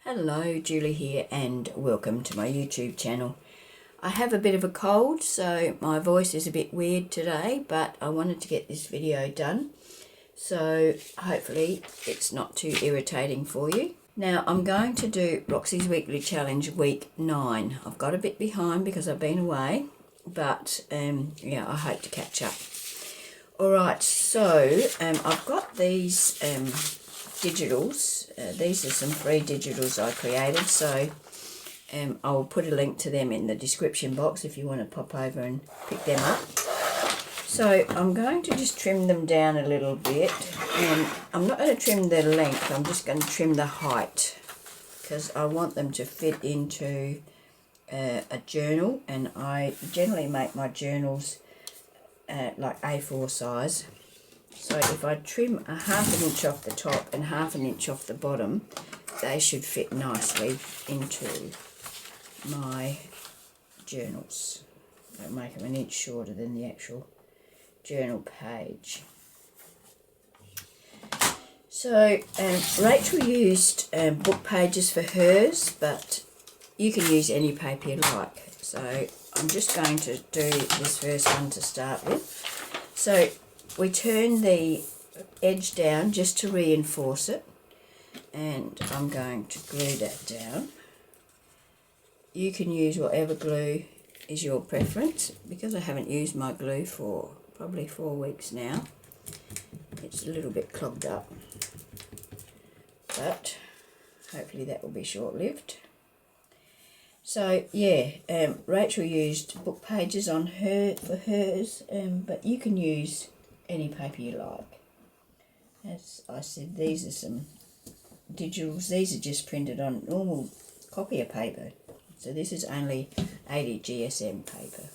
Hello, Julie here and welcome to my YouTube channel. I have a bit of a cold, so my voice is a bit weird today, but I wanted to get this video done, so hopefully it's not too irritating for you. Now I'm going to do Roxy's weekly challenge week 9. I've got a bit behind because I've been away, but yeah, I hope to catch up. Alright, so I've got these digitals. These are some free digitals I created, so I'll put a link to them in the description box if you want to pop over and pick them up. So I'm going to just trim them down a little bit, and I'm not going to trim the length, I'm just going to trim the height because I want them to fit into a journal, and I generally make my journals like A4 size. So if I trim a ½ inch off the top and ½ inch off the bottom, they should fit nicely into my journals. I'll make them 1 inch shorter than the actual journal page. So Racheal used book pages for hers, but you can use any paper you like. So I'm just going to do this first one to start with. So we turn the edge down just to reinforce it, and I'm going to glue that down. You can use whatever glue is your preference. Because I haven't used my glue for probably 4 weeks now, it's a little bit clogged up, but hopefully that will be short-lived. So yeah, Racheal used book pages on for hers, but you can use any paper you like. As I said, these are some digitals. These are just printed on normal copier paper. So this is only 80 GSM paper.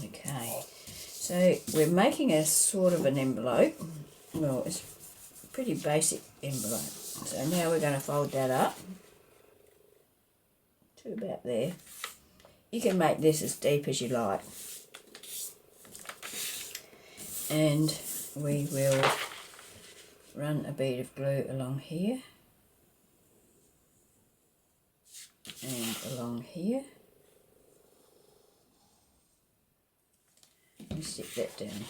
Okay, so we're making a sort of an envelope. Well, it's a pretty basic envelope. So now we're going to fold that up to about there. You can make this as deep as you like. And we will run a bead of glue along here and along here and stick that down.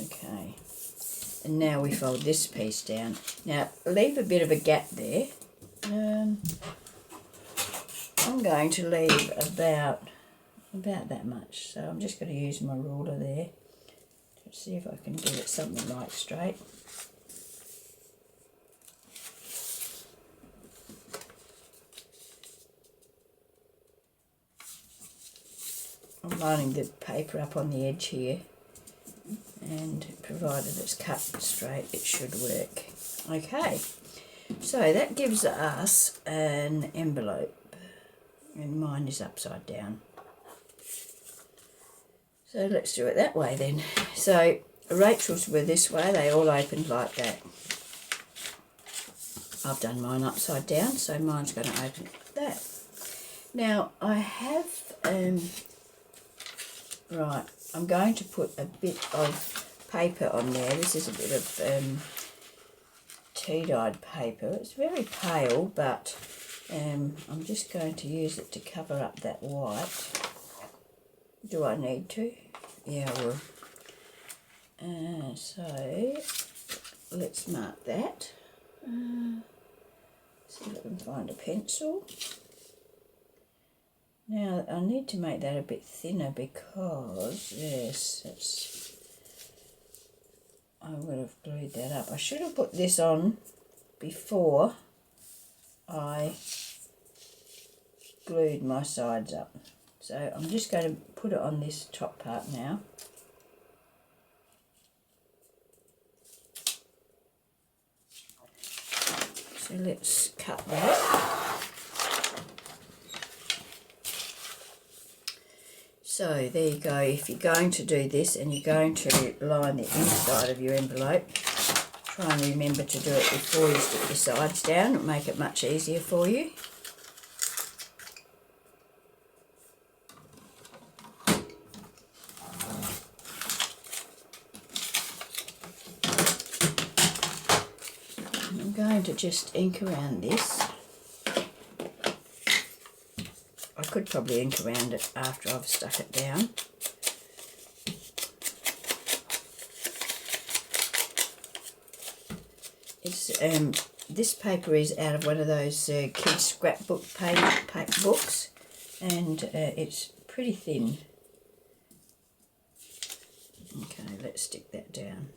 Okay, and now we fold this piece down. Now leave a bit of a gap there. I'm going to leave about that much, so I'm just going to use my ruler there to see if I can do it something like straight. I'm lining the paper up on the edge here, and provided it's cut straight, it should work. Okay, so that gives us an envelope, and mine is upside down. So let's do it that way then. So Racheal's were this way, they all opened like that. I've done mine upside down, so mine's going to open like that. Now I have, right, I'm going to put a bit of paper on there. This is a bit of tea-dyed paper. It's very pale, but I'm just going to use it to cover up that white. Do I need to? Yeah, I will. So let's mark that. See if I can find a pencil. Now I need to make that a bit thinner because, yes, I would have glued that up. I should have put this on before I glued my sides up. So I'm just going to put it on this top part now. So let's cut that. So there you go. If you're going to do this and you're going to line the inside of your envelope, try and remember to do it before you stick your sides down. It'll make it much easier for you. going to just ink around this. I could probably ink around it after I've stuck it down. It's this paper is out of one of those kids scrapbook page books, and it's pretty thin. Okay, let's stick that down.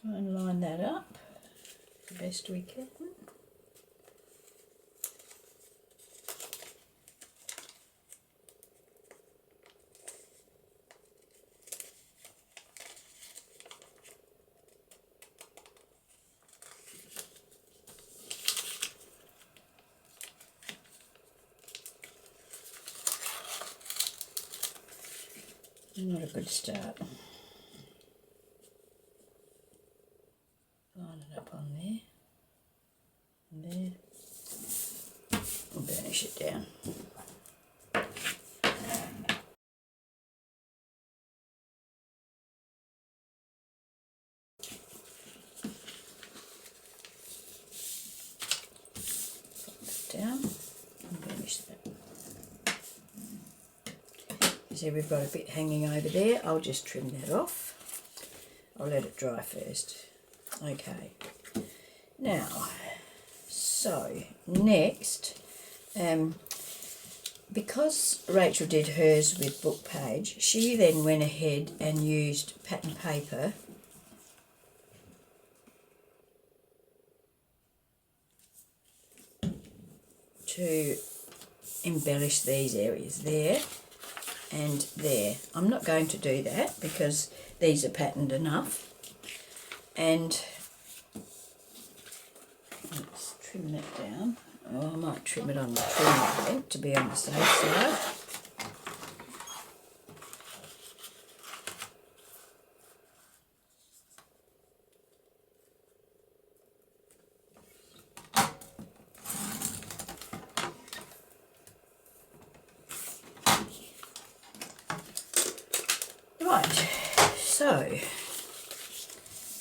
Try and line that up the best we can. Not a good start. Line it up on there and there, and burnish it down. Put that down and burnish that. See, we've got a bit hanging over there. I'll just trim that off. I'll let it dry first. Okay. Now, so next, because Racheal did hers with book page, she then went ahead and used pattern paper to embellish these areas there and there. I'm not going to do that because these are patterned enough. And let's trim that down. Oh, I might trim it on the trim, I think, to be on the safe side. Right, so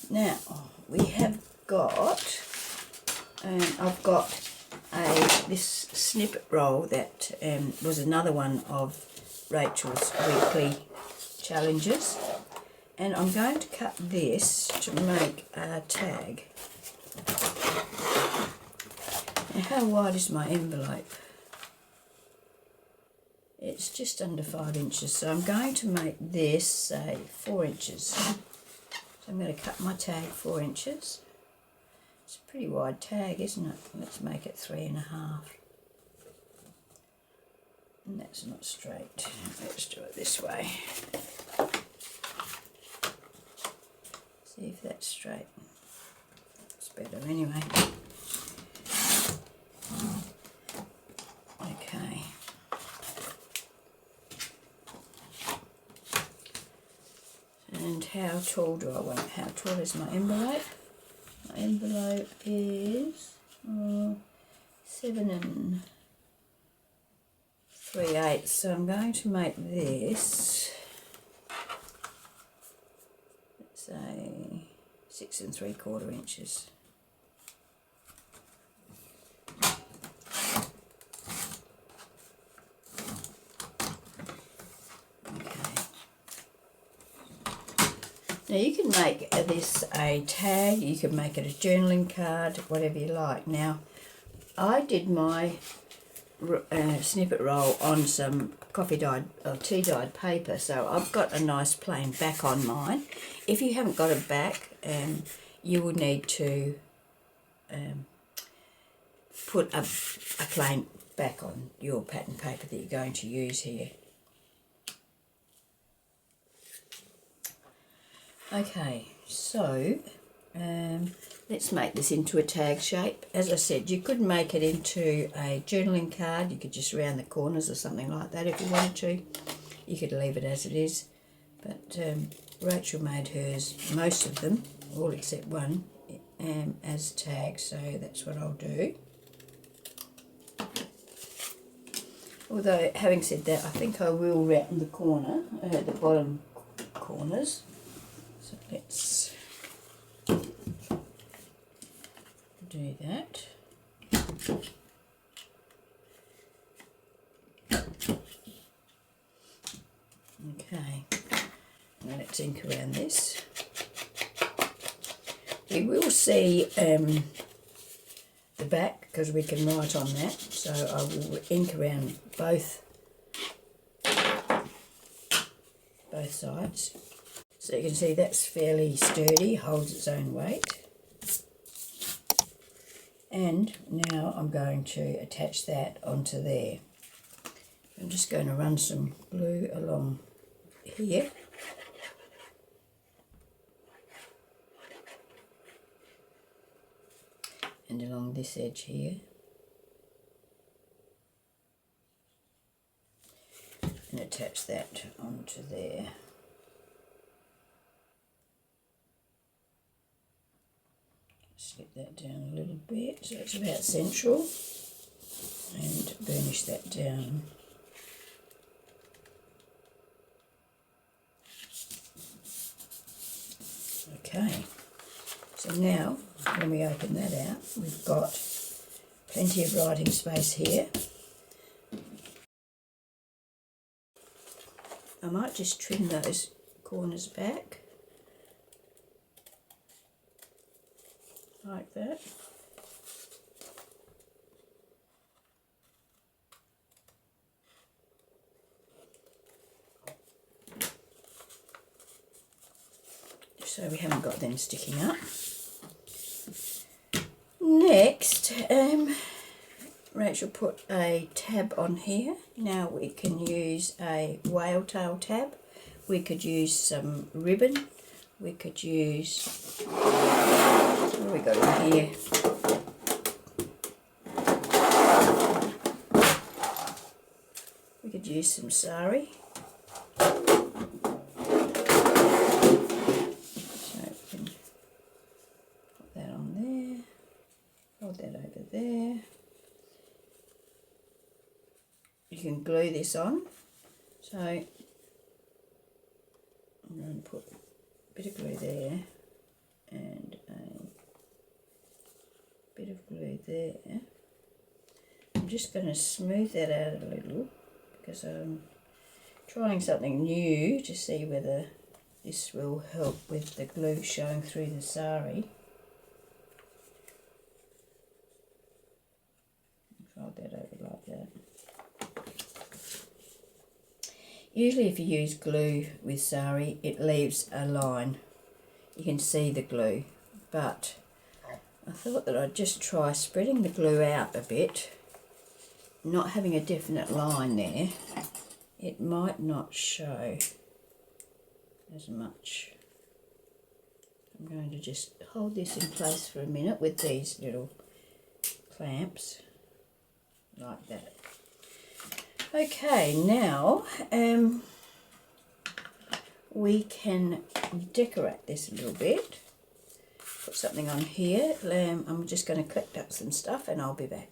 now we have got, I've got this snippet roll that was another one of Racheal's weekly challenges, and I'm going to cut this to make a tag. Now, how wide is my envelope? It's just under 5 inches, so I'm going to make this, say, 4 inches. So I'm going to cut my tag 4 inches. It's a pretty wide tag, isn't it? Let's make it 3.5. And that's not straight. Let's do it this way. See if that's straight. It's better anyway. Okay. And how tall do I want it? How tall is my envelope? My envelope is 7 3/8. So I'm going to make this, let's say 6 3/4 inches. Now you can make this a tag, you can make it a journaling card, whatever you like. Now I did my snippet roll on some coffee dyed or tea dyed paper, so I've got a nice plain back on mine. If you haven't got a back, you would need to put a plain back on your pattern paper that you're going to use here. Okay, so let's make this into a tag shape. As I said, you could make it into a journaling card. You could just round the corners or something like that if you wanted to. You could leave it as it is. But Racheal made hers, most of them, all except one, as tags, so that's what I'll do. Although, having said that, I think I will round the corner, the bottom corners. So let's do that. Okay, now let's ink around this. You will see the back because we can write on that, so I will ink around both sides. So you can see that's fairly sturdy, holds its own weight. And now I'm going to attach that onto there. I'm just going to run some glue along here. And along this edge here. And attach that onto there. Slip that down a little bit so it's about central. And burnish that down. Okay, so now when we open that out, we've got plenty of writing space here. I might just trim those corners back, like that. So we haven't got them sticking up. Next, Rachel put a tab on here. Now we can use a whale tail tab. We could use some ribbon. We could use, what have we got in here? We could use some sari. There. You can glue this on, so I'm going to put a bit of glue there and a bit of glue there. I'm just going to smooth that out a little because I'm trying something new to see whether this will help with the glue showing through the sari. Fold that over like that. Usually if you use glue with sari, it leaves a line. You can see the glue, but I thought that I'd just try spreading the glue out a bit, not having a definite line there. It might not show as much. I'm going to just hold this in place for a minute with these little clamps. Like that. Okay, now we can decorate this a little bit. Put something on here. I'm just going to collect up some stuff and I'll be back.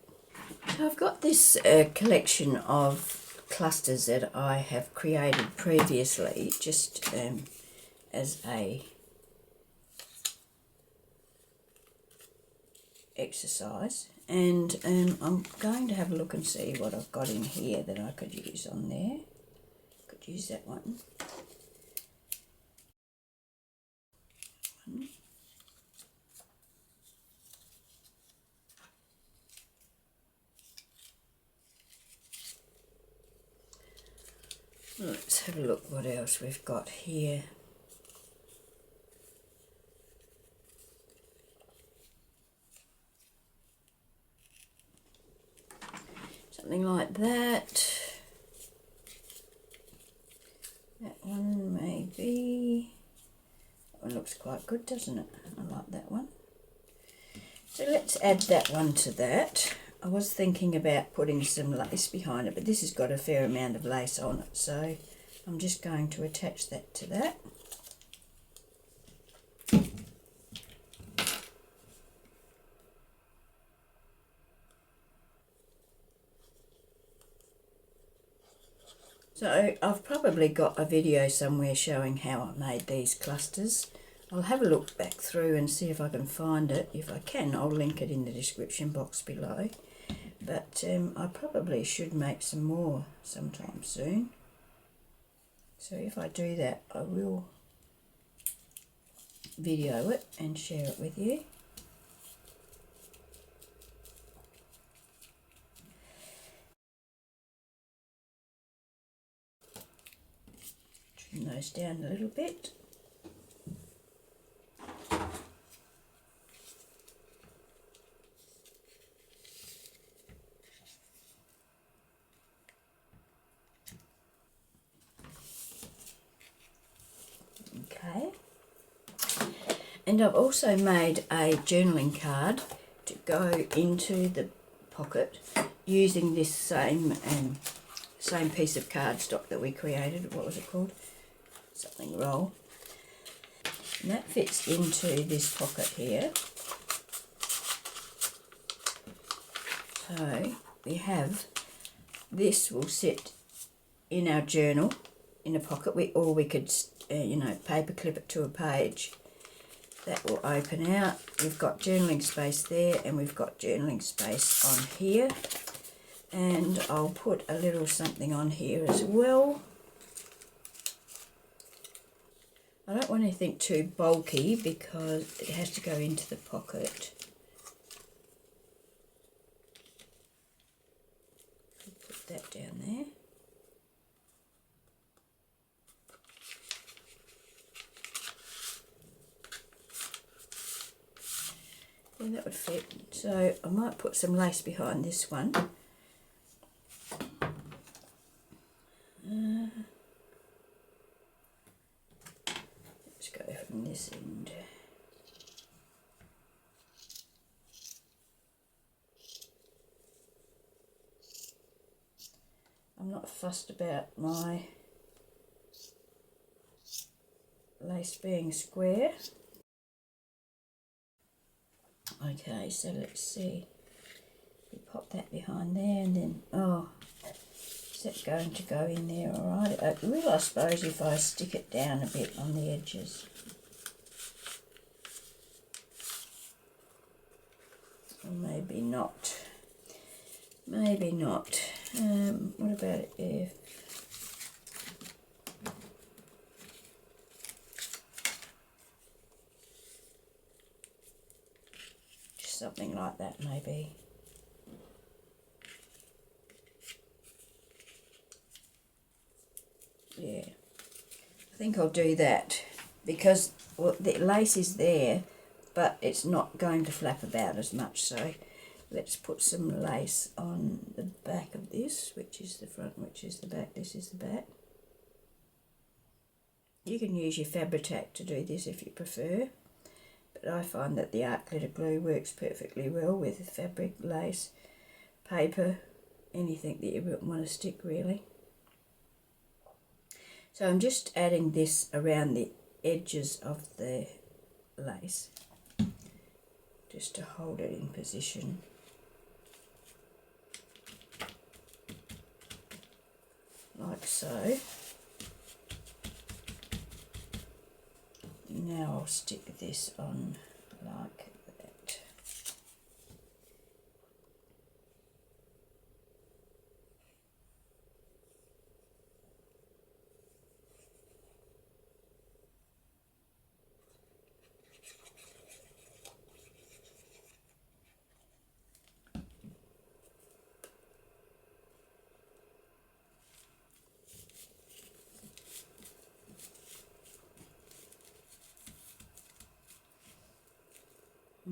So I've got this collection of clusters that I have created previously, just as a exercise. And I'm going to have a look and see what I've got in here that I could use on there. Could use that one. Let's have a look what else we've got here. Something like that. That one maybe. That one looks quite good, doesn't it? I like that one. So let's add that one to that. I was thinking about putting some lace behind it, but this has got a fair amount of lace on it, so I'm just going to attach that to that. So I've probably got a video somewhere showing how I made these clusters. I'll have a look back through and see if I can find it. If I can, I'll link it in the description box below. But I probably should make some more sometime soon. So if I do that, I will video it and share it with you. Trim those down a little bit. Okay. And I've also made a journaling card to go into the pocket using this same piece of cardstock that we created. What was it called? Something roll. And that fits into this pocket here. So we have, this will sit in our journal in a pocket, or we could you know, paper clip it to a page. That will open out. We've got journaling space there, and we've got journaling space on here. And I'll put a little something on here as well. I don't want anything too bulky because it has to go into the pocket. Put that down there. And that would fit. So I might put some lace behind this one. Let's go from this end. I'm not fussed about my lace being square. Okay, so let's see. We pop that behind there, and then, oh, is that going to go in there all right? I will, I suppose, if I stick it down a bit on the edges. Or maybe not. Maybe not. What about if... something like that, maybe. Yeah, I think I'll do that because, well, the lace is there, but it's not going to flap about as much. So let's put some lace on the back of this, which is the front, which is the back. This is the back. You can use your Fabri-Tac to do this if you prefer. But I find that the art glitter glue works perfectly well with fabric, lace, paper, anything that you want to stick really. So I'm just adding this around the edges of the lace, just to hold it in position. Like so. Now I'll stick this on like that.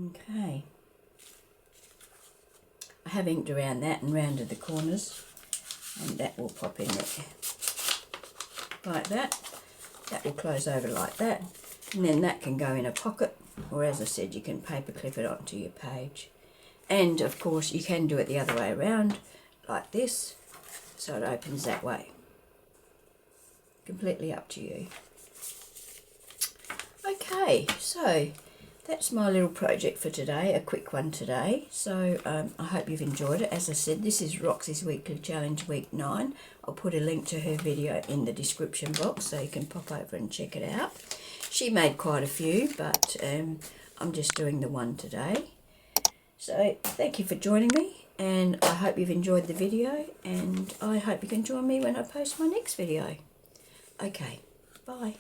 Okay, I have inked around that and rounded the corners, and that will pop in there like that. That will close over like that, and then that can go in a pocket, or as I said, you can paper clip it onto your page. And of course you can do it the other way around, like this, so it opens that way. Completely up to you. Okay, so that's my little project for today, a quick one today. So I hope you've enjoyed it. As I said, this is Roxy's weekly challenge, week 9. I'll put a link to her video in the description box so you can pop over and check it out. She made quite a few, but I'm just doing the one today. So thank you for joining me, and I hope you've enjoyed the video, and I hope you can join me when I post my next video. Okay, bye.